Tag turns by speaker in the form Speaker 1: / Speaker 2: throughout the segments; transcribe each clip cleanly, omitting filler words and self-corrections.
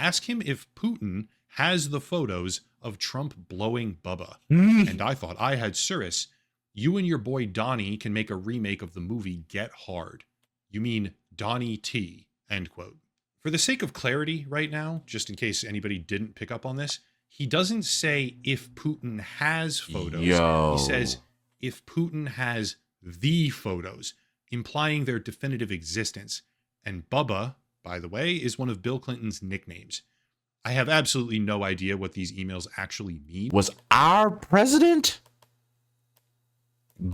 Speaker 1: Ask him if Putin has the photos of Trump blowing Bubba. And I thought I had Cirrus. You and your boy Donnie can make a remake of the movie Get Hard. You mean Donnie T, end quote. For the sake of clarity right now, just in case anybody didn't pick up on this, he doesn't say if Putin has photos. He says if Putin has the photos, implying their definitive existence. And Bubba, by the way, is one of Bill Clinton's nicknames. I have absolutely no idea what these emails actually mean.
Speaker 2: Was our president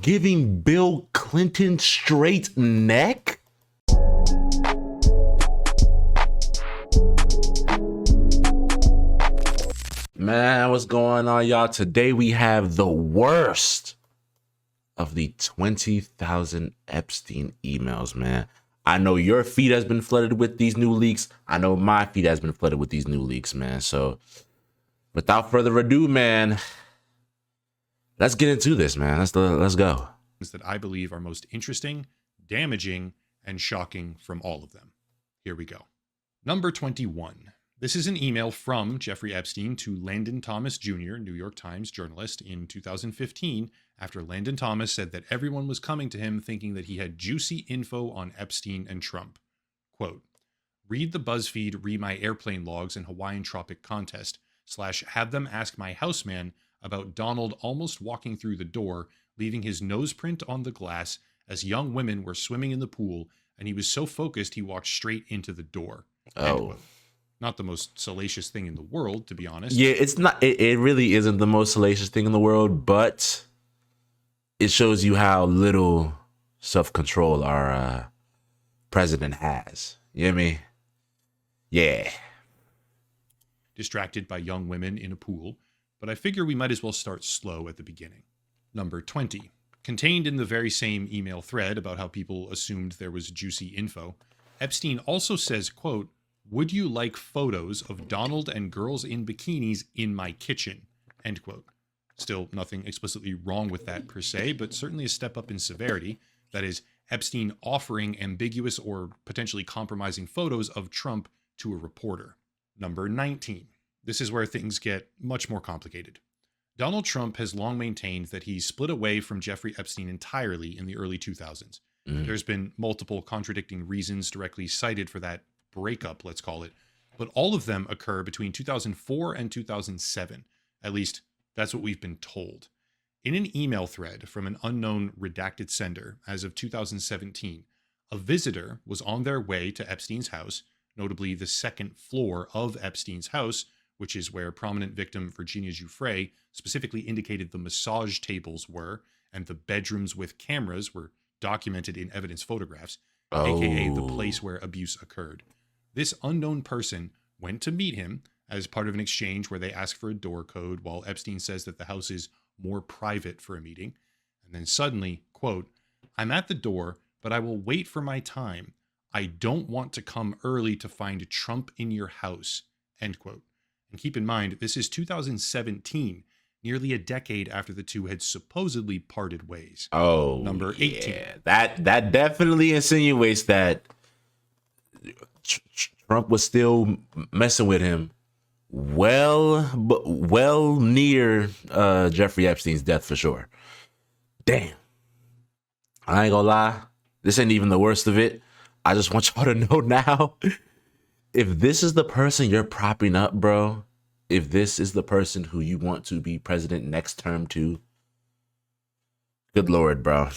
Speaker 2: giving Bill Clinton straight neck? Man, what's going on, y'all? Today we have the worst of the 20,000 Epstein emails, man. I know your feed has been flooded with these new leaks. I know my feed has been flooded with these new leaks, man. So without further ado, man, let's get into this, man. Let's go.
Speaker 1: That I believe are most interesting, damaging, and shocking from all of them. Here we go. Number 21. This is an email from Jeffrey Epstein to Landon Thomas Jr., New York Times journalist, in 2015, after Landon Thomas said that everyone was coming to him thinking that he had juicy info on Epstein and Trump. Quote, read the BuzzFeed Read My Airplane Logs and Hawaiian Tropic Contest / have them ask my houseman about Donald almost walking through the door, leaving his nose print on the glass as young women were swimming in the pool, and he was so focused he walked straight into the door. End quote. Not the most salacious thing in the world, to be honest.
Speaker 2: Yeah, it's not. It really isn't the most salacious thing in the world, but it shows you how little self-control our president has. You know what I mean? Yeah.
Speaker 1: Distracted by young women in a pool, but I figure we might as well start slow at the beginning. Number 20. Contained in the very same email thread about how people assumed there was juicy info, Epstein also says, quote, would you like photos of Donald and girls in bikinis in my kitchen? End quote. Still nothing explicitly wrong with that per se, but certainly a step up in severity. That is, Epstein offering ambiguous or potentially compromising photos of Trump to a reporter. Number 19. This is where things get much more complicated. Donald Trump has long maintained that he split away from Jeffrey Epstein entirely in the early 2000s. There's been multiple contradicting reasons directly cited for that breakup, let's call it, but all of them occur between 2004 and 2007. At least that's what we've been told. In an email thread from an unknown redacted sender as of 2017, a visitor was on their way to Epstein's house, notably the second floor of Epstein's house, which is where prominent victim Virginia Giuffre specifically indicated the massage tables were, and the bedrooms with cameras were documented in evidence photographs, aka the place where abuse occurred. This unknown person went to meet him as part of an exchange where they ask for a door code while Epstein says that the house is more private for a meeting. And then suddenly, quote, I'm at the door, but I will wait for my time. I don't want to come early to find Trump in your house, end quote. And keep in mind, this is 2017, nearly a decade after the two had supposedly parted ways.
Speaker 2: Oh,
Speaker 1: number 18.
Speaker 2: Yeah. That definitely insinuates that Trump was still messing with him well near Jeffrey Epstein's death for sure. Damn. I ain't gonna lie. This ain't even the worst of it. I just want y'all to know now, if this is the person you're propping up, bro, if this is the person who you want to be president next term too, good Lord, bro.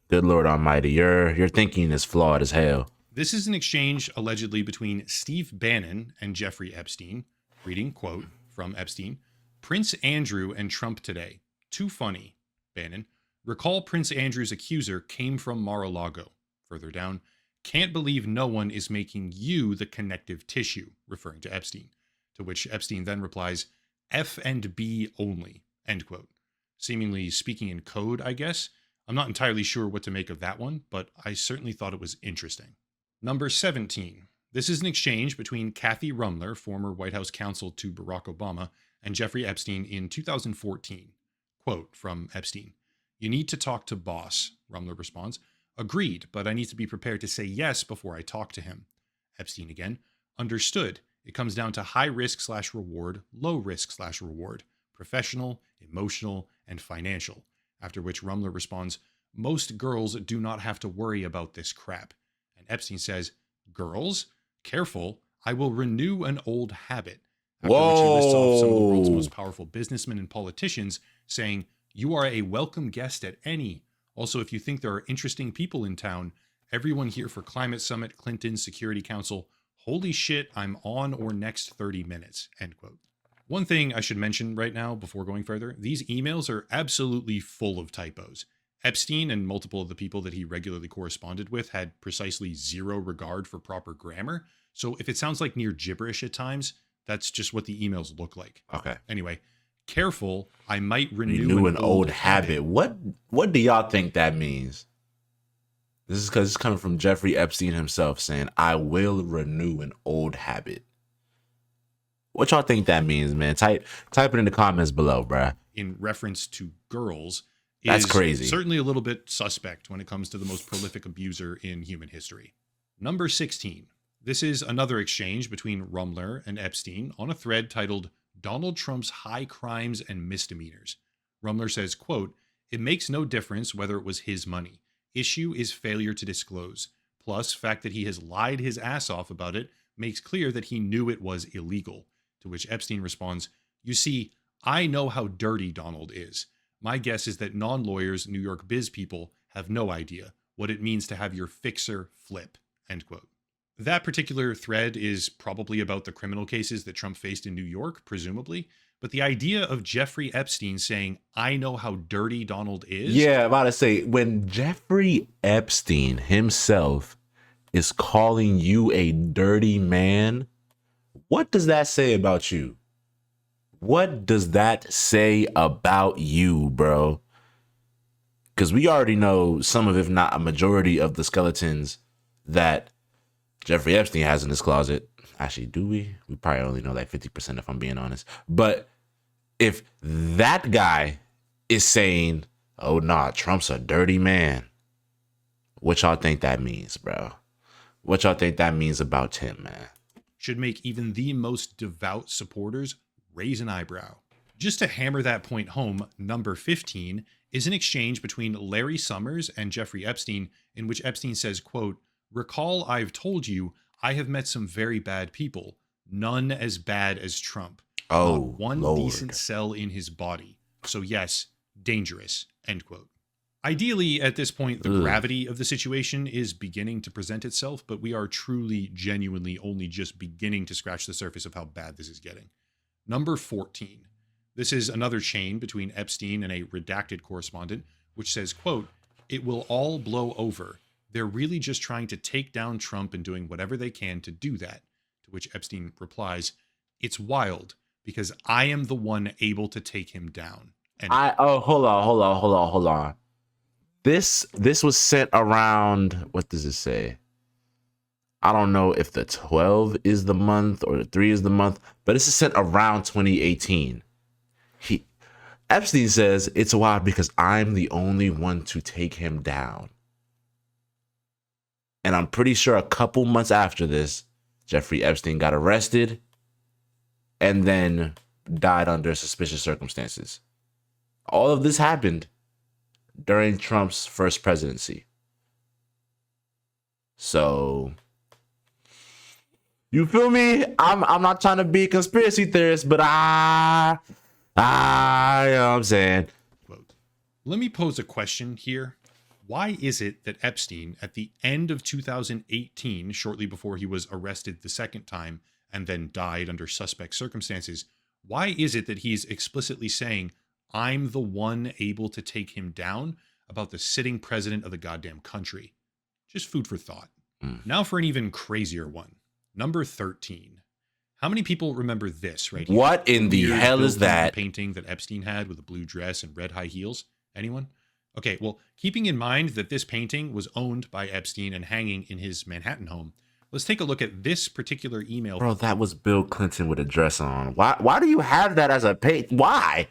Speaker 2: Good Lord Almighty. Your thinking is flawed as hell.
Speaker 1: This is an exchange allegedly between Steve Bannon and Jeffrey Epstein. Reading, quote, from Epstein, Prince Andrew and Trump today. Too funny, Bannon. Recall Prince Andrew's accuser came from Mar-a-Lago. Further down, can't believe no one is making you the connective tissue, referring to Epstein. To which Epstein then replies, F and B only, end quote. Seemingly speaking in code, I guess. I'm not entirely sure what to make of that one, but I certainly thought it was interesting. Number 17. This is an exchange between Kathy Rumler, former White House counsel to Barack Obama, and Jeffrey Epstein in 2014. Quote from Epstein, you need to talk to boss, Rumler responds. Agreed, but I need to be prepared to say yes before I talk to him. Epstein again, understood. It comes down to high risk / reward, low risk / reward, professional, emotional, and financial. After which Rumler responds, most girls do not have to worry about this crap. And Epstein says, girls? Careful, I will renew an old habit. After which he lists off some of the world's most powerful businessmen and politicians, saying, you are a welcome guest at any. Also, if you think there are interesting people in town, everyone here for Climate Summit, Clinton, Security Council, holy shit, I'm on or next 30 minutes, end quote. One thing I should mention right now before going further, these emails are absolutely full of typos. Epstein and multiple of the people that he regularly corresponded with had precisely zero regard for proper grammar. So if it sounds like near gibberish at times, that's just what the emails look like.
Speaker 2: Okay.
Speaker 1: Anyway, careful, I might
Speaker 2: renew an old habit. What do y'all think that means? This is because it's coming from Jeffrey Epstein himself saying, I will renew an old habit. What y'all think that means, man? Type it in the comments below, bruh.
Speaker 1: In reference to girls,
Speaker 2: that's crazy.
Speaker 1: Certainly a little bit suspect when it comes to the most prolific abuser in human history. Number 16. This is another exchange between Rumler and Epstein on a thread titled Donald Trump's High Crimes and Misdemeanors. Rumler says, quote, it makes no difference whether it was his money. Issue is failure to disclose. Plus, fact that he has lied his ass off about it makes clear that he knew it was illegal. To which Epstein responds, you see, I know how dirty Donald is. My guess is that non-lawyers, New York biz people have no idea what it means to have your fixer flip, end quote. That particular thread is probably about the criminal cases that Trump faced in New York, presumably. But the idea of Jeffrey Epstein saying, I know how dirty Donald is.
Speaker 2: Yeah, I'm about to say, when Jeffrey Epstein himself is calling you a dirty man, what does that say about you? What does that say about you, bro? Because we already know some of, if not a majority of the skeletons that Jeffrey Epstein has in his closet. Actually, do we? We probably only know like 50% if I'm being honest. But if that guy is saying, oh, nah, Trump's a dirty man, what y'all think that means, bro? What y'all think that means about him, man?
Speaker 1: Should make even the most devout supporters raise an eyebrow. Just to hammer that point home, number 15 is an exchange between Larry Summers and Jeffrey Epstein in which Epstein says, quote, recall I've told you I have met some very bad people, none as bad as Trump.
Speaker 2: Oh,
Speaker 1: not one
Speaker 2: Lord.
Speaker 1: decent cell in his body. So yes, dangerous, end quote. Ideally, at this point, the gravity of the situation is beginning to present itself, but we are truly, genuinely only just beginning to scratch the surface of how bad this is getting. Number 14. This is another chain between Epstein and a redacted correspondent, which says, quote, it will all blow over. They're really just trying to take down Trump and doing whatever they can to do that. To which Epstein replies, it's wild because I am the one able to take him down. And
Speaker 2: hold on. This was sent around, what does it say? I don't know if the 12 is the month or the 3 is the month, but this is sent around 2018. Epstein says it's wild because I'm the only one to take him down. And I'm pretty sure a couple months after this, Jeffrey Epstein got arrested and then died under suspicious circumstances. All of this happened during Trump's first presidency. So, you feel me? I'm not trying to be a conspiracy theorist, but you know what I'm saying.
Speaker 1: Quote, let me pose a question here. Why is it that Epstein, at the end of 2018, shortly before he was arrested the second time and then died under suspect circumstances, why is it that he's explicitly saying, I'm the one able to take him down about the sitting president of the goddamn country? Just food for thought. Now for an even crazier one. Number 13. How many people remember this right here?
Speaker 2: What in the hell is that?
Speaker 1: Painting that Epstein had with a blue dress and red high heels. Anyone? Okay, well, keeping in mind that this painting was owned by Epstein and hanging in his Manhattan home, let's take a look at this particular email.
Speaker 2: Bro, that was Bill Clinton with a dress on. Why do you have that as a paint? Why?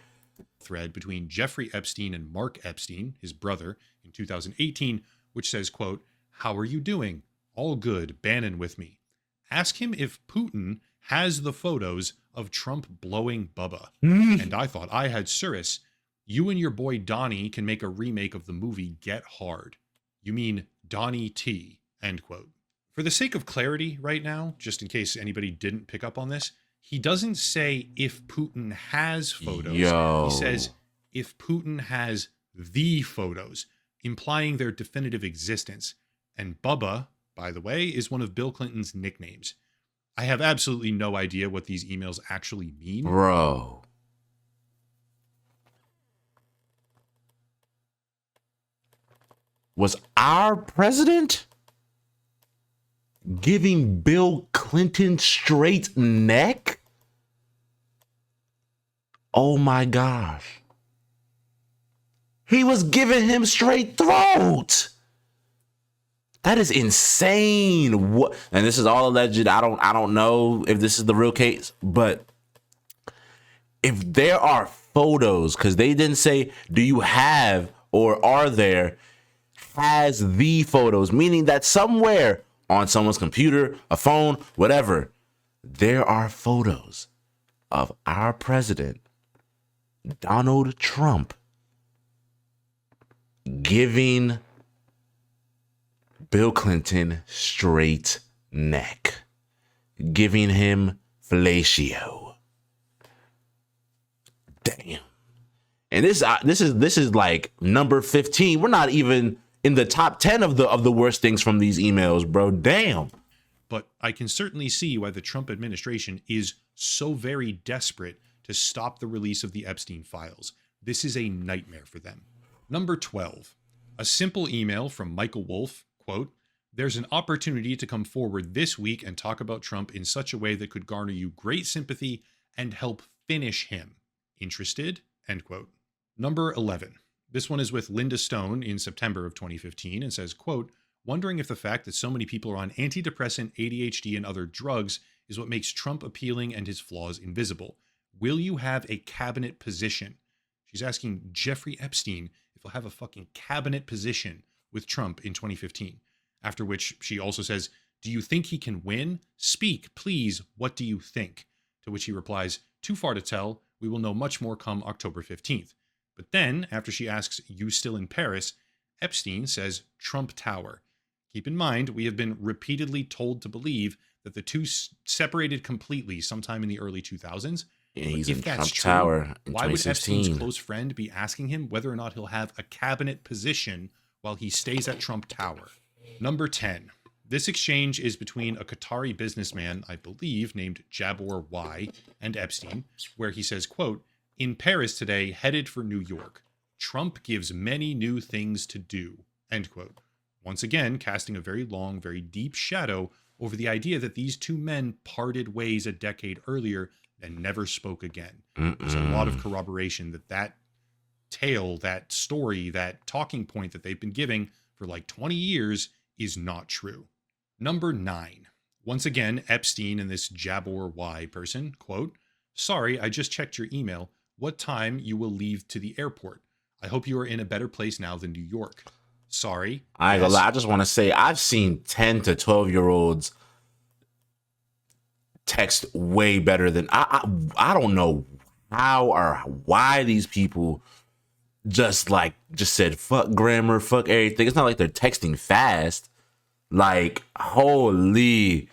Speaker 1: Thread between Jeffrey Epstein and Mark Epstein, his brother, in 2018, which says, quote, how are you doing? All good, Bannon with me. Ask him if Putin has the photos of Trump blowing Bubba. And I thought I had Cirrus. You and your boy Donnie can make a remake of the movie Get Hard. You mean Donnie T, end quote. For the sake of clarity right now, just in case anybody didn't pick up on this, he doesn't say if Putin has photos.
Speaker 2: Yo.
Speaker 1: He says if Putin has the photos, implying their definitive existence. And Bubba, by the way, is one of Bill Clinton's nicknames. I have absolutely no idea what these emails actually mean.
Speaker 2: Bro. Was our president giving Bill Clinton straight neck? Oh my gosh. He was giving him straight throat. That is insane. What? And this is all alleged. I don't know if this is the real case, but if there are photos, because they didn't say, do you have or are there, has the photos, meaning that somewhere on someone's computer, a phone, whatever, there are photos of our president, Donald Trump, giving Bill Clinton straight neck, giving him fellatio. Damn. And this is like number 15. We're not even in the top 10 of the worst things from these emails, bro. Damn.
Speaker 1: But I can certainly see why the Trump administration is so very desperate to stop the release of the Epstein files. This is a nightmare for them. Number 12, a simple email from Michael Wolff, quote, "There's an opportunity to come forward this week and talk about Trump in such a way that could garner you great sympathy and help finish him. Interested?" End quote. Number 11. This one is with Linda Stone in September of 2015 and says, quote, "Wondering if the fact that so many people are on antidepressant, ADHD, and other drugs is what makes Trump appealing and his flaws invisible. Will you have a cabinet position?" She's asking Jeffrey Epstein if he'll have a fucking cabinet position with Trump in 2015. After which she also says, "Do you think he can win? Speak, please. What do you think?" To which he replies, "Too far to tell. We will know much more come October 15th. But then, after she asks, "You still in Paris?" Epstein says, "Trump Tower." Keep in mind, we have been repeatedly told to believe that the two separated completely sometime in the early 2000s.
Speaker 2: Yeah, he's
Speaker 1: if
Speaker 2: in
Speaker 1: that's
Speaker 2: Trump
Speaker 1: true,
Speaker 2: Tower in
Speaker 1: why would
Speaker 2: 2016.
Speaker 1: Epstein's close friend be asking him whether or not he'll have a cabinet position while he stays at Trump Tower? Number 10. This exchange is between a Qatari businessman, I believe, named Jabor Y, and Epstein, where he says, quote, "In Paris today, headed for New York. Trump gives many new things to do," end quote. Once again, casting a very long, very deep shadow over the idea that these two men parted ways a decade earlier and never spoke again. There's a lot of corroboration that tale, that story, that talking point that they've been giving for like 20 years is not true. Number 9. Once again, Epstein and this Jabor Y person, quote, "Sorry, I just checked your email. What time you will leave to the airport? I hope you are in a better place now than New York. Sorry."
Speaker 2: I ain't gonna lie. I just want to say I've seen 10 to 12-year-olds text way better than I don't know how or why these people just said fuck grammar, fuck everything. It's not like they're texting fast. Like, holy,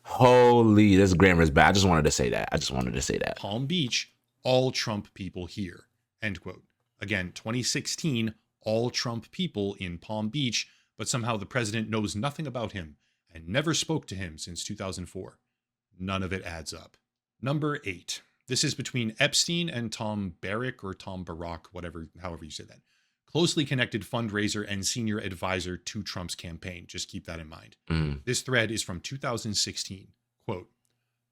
Speaker 2: this grammar is bad. I just wanted to say that.
Speaker 1: Palm Beach, all Trump people here, end quote. Again, 2016, all Trump people in Palm Beach, but somehow the president knows nothing about him and never spoke to him since 2004. None of it adds up. Number 8. This is between Epstein and Tom Barrack or Tom Barack, however you say that. Closely connected fundraiser and senior advisor to Trump's campaign. Just keep that in mind. This thread is from 2016. Quote,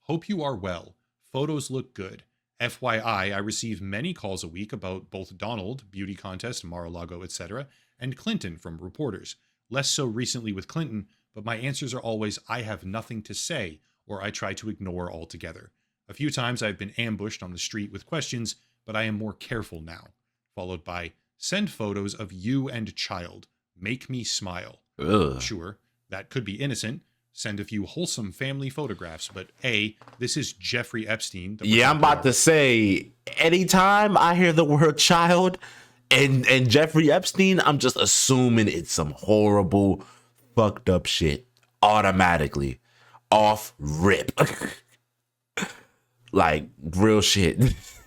Speaker 1: "Hope you are well. Photos look good. FYI, I receive many calls a week about both Donald, beauty contest, Mar-a-Lago, etc., and Clinton from reporters. Less so recently with Clinton, but my answers are always, I have nothing to say, or I try to ignore altogether. A few times I've been ambushed on the street with questions, but I am more careful now." Followed by, "Send photos of you and child. Make me smile."
Speaker 2: Ugh.
Speaker 1: Sure, that could be innocent, send a few wholesome family photographs, but A, this is Jeffrey Epstein.
Speaker 2: Yeah, I'm about to say, anytime I hear the word child and Jeffrey Epstein, I'm just assuming it's some horrible, fucked up shit automatically. Off rip. Like real shit.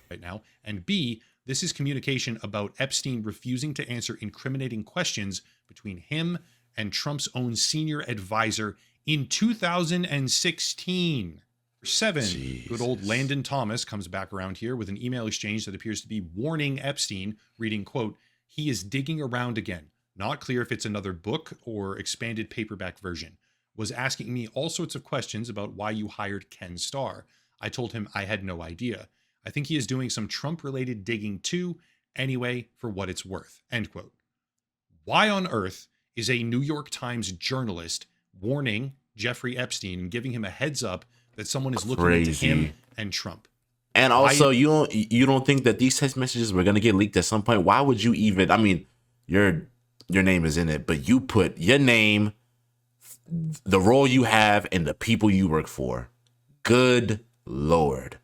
Speaker 1: Right now. And B, this is communication about Epstein refusing to answer incriminating questions between him and Trump's own senior advisor in 2016. 7,
Speaker 2: Jesus.
Speaker 1: Good old Landon Thomas comes back around here with an email exchange that appears to be warning Epstein, reading, quote, "He is digging around again. Not clear if it's another book or expanded paperback version. Was asking me all sorts of questions about why you hired Ken Starr. I told him I had no idea. I think he is doing some Trump-related digging too. Anyway, for what it's worth," end quote. Why on earth is a New York Times journalist warning Jeffrey Epstein and giving him a heads up that someone is looking into him and Trump?
Speaker 2: And also, you don't think that these text messages were gonna get leaked at some point? Why would you even? I mean, your name is in it, but you put your name, the role you have, and the people you work for. Good Lord.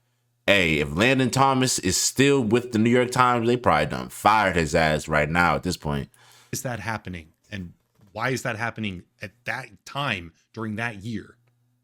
Speaker 2: Hey, if Landon Thomas is still with the New York Times, they probably done fired his ass right now at this point.
Speaker 1: Is that happening? And why is that happening at that time during that year?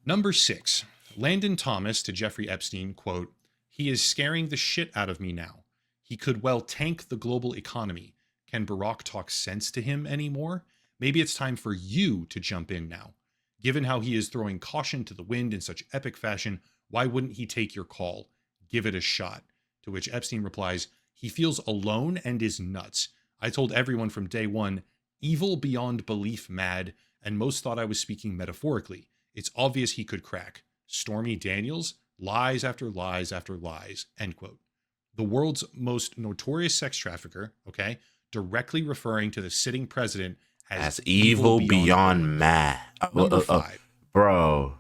Speaker 1: Number 6, Landon Thomas to Jeffrey Epstein, quote, "He is scaring the shit out of me now. He could well tank the global economy. Can Barack talk sense to him anymore? Maybe it's time for you to jump in now. Given how he is throwing caution to the wind in such epic fashion, why wouldn't he take your call? Give it a shot." To which Epstein replies, "He feels alone and is nuts. I told everyone from day one, evil beyond belief mad, and most thought I was speaking metaphorically. It's obvious he could crack. Stormy Daniels, lies after lies after lies," end quote. The world's most notorious sex trafficker, okay, directly referring to the sitting president as
Speaker 2: evil beyond mad.
Speaker 1: Number 5.
Speaker 2: Bro.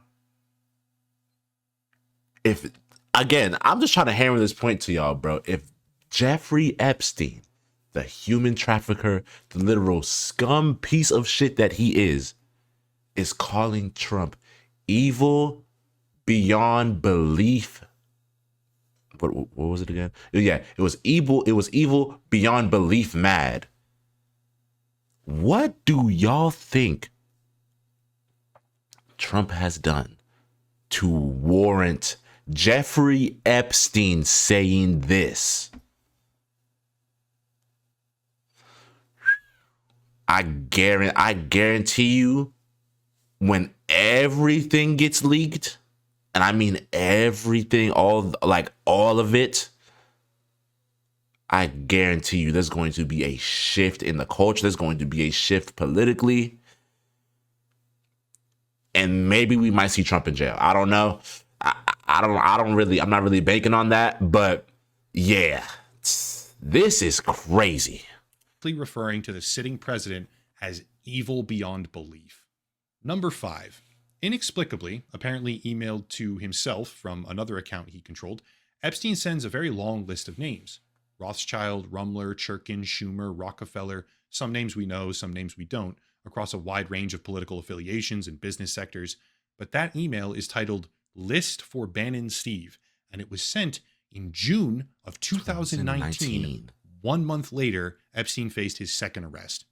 Speaker 2: If, again, I'm just trying to hammer this point to y'all, bro. If Jeffrey Epstein, the human trafficker, the literal scum piece of shit that he is calling Trump evil beyond belief. What was it again? Yeah, it was evil. It was evil beyond belief mad. What do y'all think Trump has done to warrant Jeffrey Epstein saying this? I guarantee you, when everything gets leaked, and I mean everything, all of it, I guarantee you there's going to be a shift in the culture. There's going to be a shift politically. And maybe we might see Trump in jail. I don't know. I'm not really banking on that, but yeah, this is crazy.
Speaker 1: Referring to the sitting president as evil beyond belief. Number 5, inexplicably, apparently emailed to himself from another account he controlled, Epstein sends a very long list of names. Rothschild, Rumler, Churkin, Schumer, Rockefeller, some names we know, some names we don't, across a wide range of political affiliations and business sectors. But that email is titled List for Bannon Steve, and it was sent in June of 2019. 1 month later, Epstein faced his second arrest.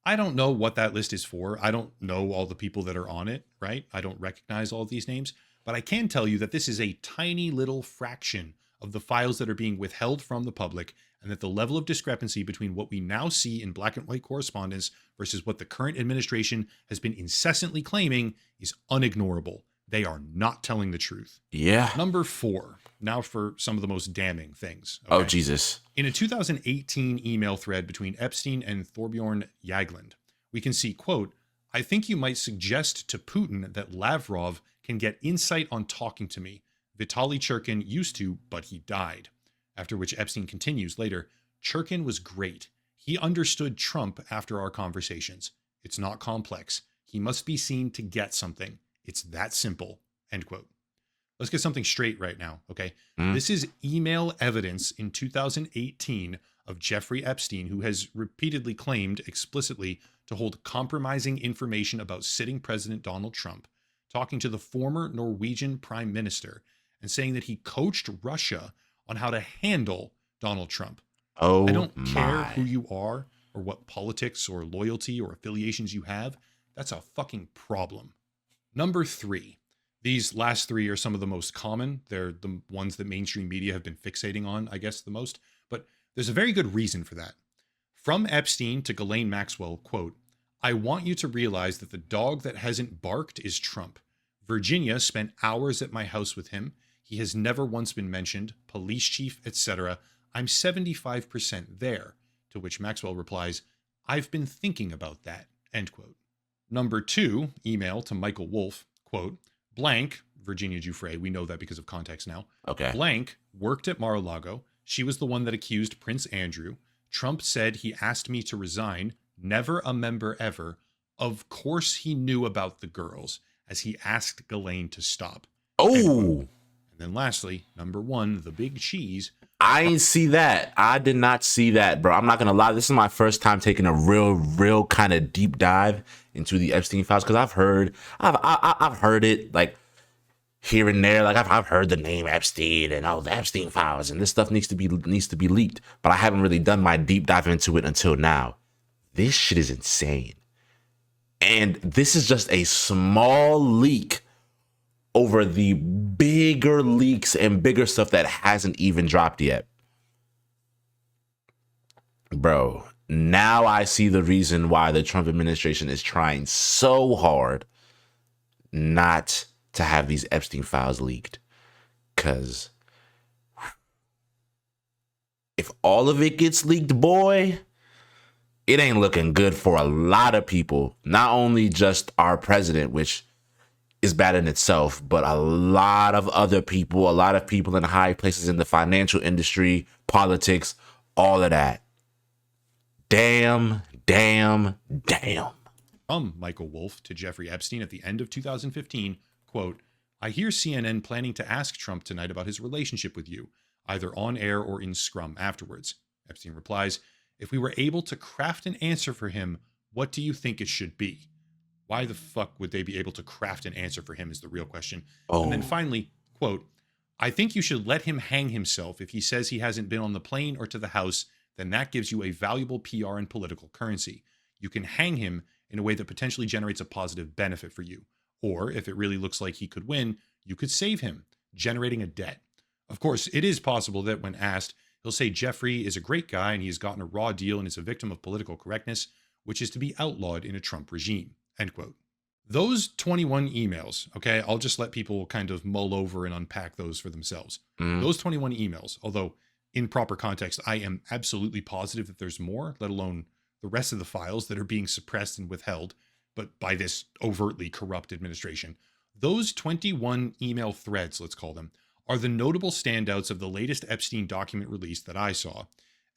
Speaker 1: I don't know what that list is for. I don't know all the people that are on it, right? I don't recognize all of these names, but I can tell you that this is a tiny little fraction of the files that are being withheld from the public, and that the level of discrepancy between what we now see in black and white correspondence versus what the current administration has been incessantly claiming is unignorable. They are not telling the truth.
Speaker 2: Yeah.
Speaker 1: Number 4, now for some of the most damning things.
Speaker 2: Okay? Oh, Jesus.
Speaker 1: In a 2018 email thread between Epstein and Thorbjorn Jagland, we can see, quote, "I think you might suggest to Putin that Lavrov can get insight on talking to me. Vitaly Churkin used to, but he died." After which Epstein continues later, "Churkin was great. He understood Trump after our conversations. It's not complex. He must be seen to get something. It's that simple," end quote. Let's get something straight right now, okay? This is email evidence in 2018 of Jeffrey Epstein, who has repeatedly claimed explicitly to hold compromising information about sitting President Donald Trump. talking to the former Norwegian prime minister and saying that he coached Russia on how to handle Donald Trump. I
Speaker 2: Oh
Speaker 1: don't care who
Speaker 2: my.
Speaker 1: you are or what politics or loyalty or affiliations you have. That's a fucking problem. Number 3. These last 3 are some of the most common. They're the ones that mainstream media have been fixating on, I guess, the most. But there's a very good reason for that. From Epstein to Ghislaine Maxwell, quote, I want you to realize that the dog that hasn't barked is Trump. Virginia spent hours at my house with him. He has never once been mentioned, police chief, etc. I'm 75% there. To which Maxwell replies, I've been thinking about that, end quote. Number 2, email to Michael Wolff, quote, blank, Virginia Giuffre, we know that because of context now.
Speaker 2: Okay.
Speaker 1: Blank worked at Mar-a-Lago. She was the one that accused Prince Andrew. Trump said he asked me to resign. Never a member ever. Of course he knew about the girls, as he asked Ghislaine to stop. End quote.
Speaker 2: Oh,
Speaker 1: And then lastly, number 1, the big cheese.
Speaker 2: I ain't see that. I did not see that, bro. I'm not gonna lie. This is my first time taking a real kind of deep dive into the Epstein files because I've heard it like here and there. Like I've heard the name Epstein and the Epstein files, and this stuff needs to be leaked. But I haven't really done my deep dive into it until now. This shit is insane, and this is just a small leak over the bigger leaks and bigger stuff that hasn't even dropped yet. Bro, now I see the reason why the Trump administration is trying so hard not to have these Epstein files leaked. Because if all of it gets leaked, boy, it ain't looking good for a lot of people. Not only just our president, which is bad in itself, but a lot of other people, a lot of people in high places in the financial industry, politics, all of that. Damn.
Speaker 1: From Michael Wolff to Jeffrey Epstein at the end of 2015, quote, I hear CNN planning to ask Trump tonight about his relationship with you, either on air or in scrum afterwards. Epstein replies, if we were able to craft an answer for him, what do you think it should be? Why the fuck would they be able to craft an answer for him is the real question.
Speaker 2: Oh.
Speaker 1: And then finally, quote, I think you should let him hang himself if he says he hasn't been on the plane or to the House, then that gives you a valuable PR and political currency. You can hang him in a way that potentially generates a positive benefit for you. Or if it really looks like he could win, you could save him, generating a debt. Of course, it is possible that when asked, he'll say Jeffrey is a great guy and he's gotten a raw deal and is a victim of political correctness, which is to be outlawed in a Trump regime. End quote. Those 21 emails, okay, I'll just let people kind of mull over and unpack those for themselves. Those 21 emails, although in proper context, I am absolutely positive that there's more, let alone the rest of the files that are being suppressed and withheld, but by this overtly corrupt administration. Those 21 email threads, let's call them, are the notable standouts of the latest Epstein document release that I saw.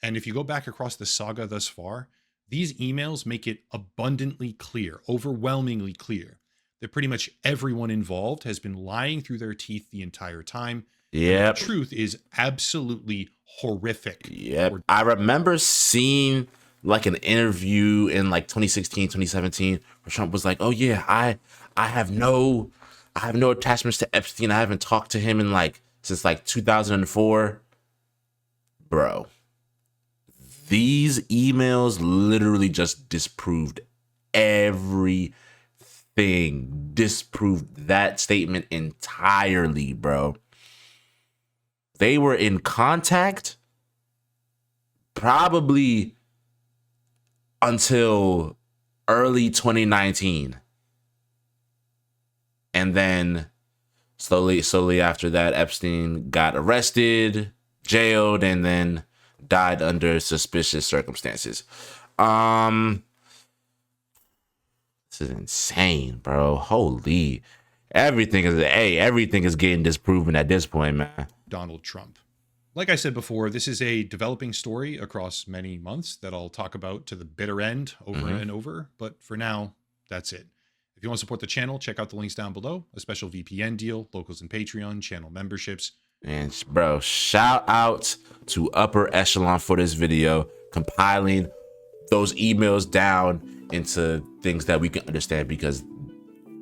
Speaker 1: And if you go back across the saga thus far, these emails make it abundantly clear, overwhelmingly clear, that pretty much everyone involved has been lying through their teeth the entire time.
Speaker 2: Yep.
Speaker 1: The truth is absolutely horrific.
Speaker 2: Yep. I remember seeing like an interview in like 2016, 2017, where Trump was like, oh yeah, I have no attachments to Epstein. I haven't talked to him in since 2004. Bro. These emails literally just disproved everything. Disproved that statement entirely, bro. They were in contact probably until early 2019. And then slowly after that, Epstein got arrested, jailed, and then died under suspicious circumstances. This is insane, bro. Holy. Everything is getting disproven at this point, man.
Speaker 1: Donald Trump. Like I said before, this is a developing story across many months that I'll talk about to the bitter end over and over. But for now, that's it. If you want to support the channel, check out the links down below. A special VPN deal, locals and Patreon, channel memberships.
Speaker 2: And bro, shout out to Upper Echelon for this video, compiling those emails down into things that we can understand, because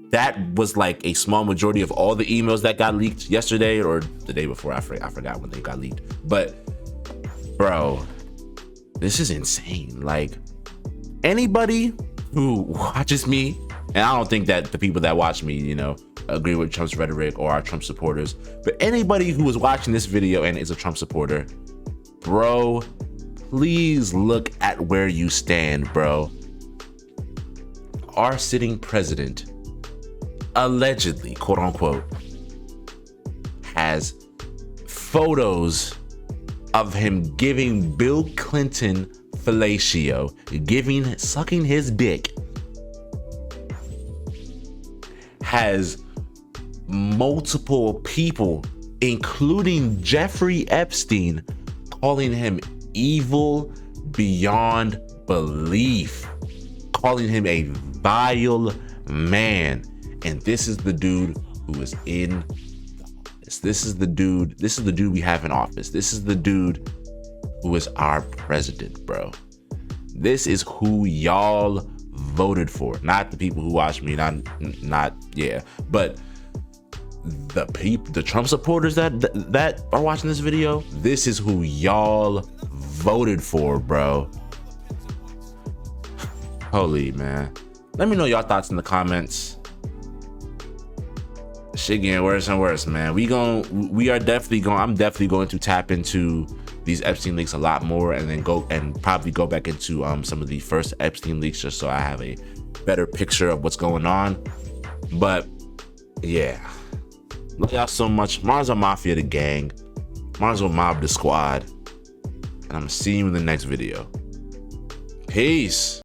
Speaker 2: that was like a small majority of all the emails that got leaked yesterday or the day before. I forgot when they got leaked. But bro, this is insane. Like, anybody who watches me, and I don't think that the people that watch me, you know, agree with Trump's rhetoric or are Trump supporters, but anybody who is watching this video and is a Trump supporter, bro, please look at where you stand, bro. Our sitting president allegedly, quote unquote, has photos of him giving Bill Clinton fellatio, sucking his dick, has multiple people, including Jeffrey Epstein, calling him evil beyond belief, calling him a vile man. And this is the dude who is in office. This is the dude we have in office. This is the dude who is our president, bro. This is who y'all voted for. Not the people who watch me, not yeah, but the Trump supporters that are watching this video. This is who y'all voted for, bro. Holy man. Let me know y'all thoughts in the comments. Shit getting worse and worse, man. I'm definitely going to tap into these Epstein leaks a lot more, and then probably go back into some of the first Epstein leaks, just so I have a better picture of what's going on. But yeah, love y'all so much. Marso Mafia the gang, Marso Mob the squad, and I'm gonna see you in the next video. Peace.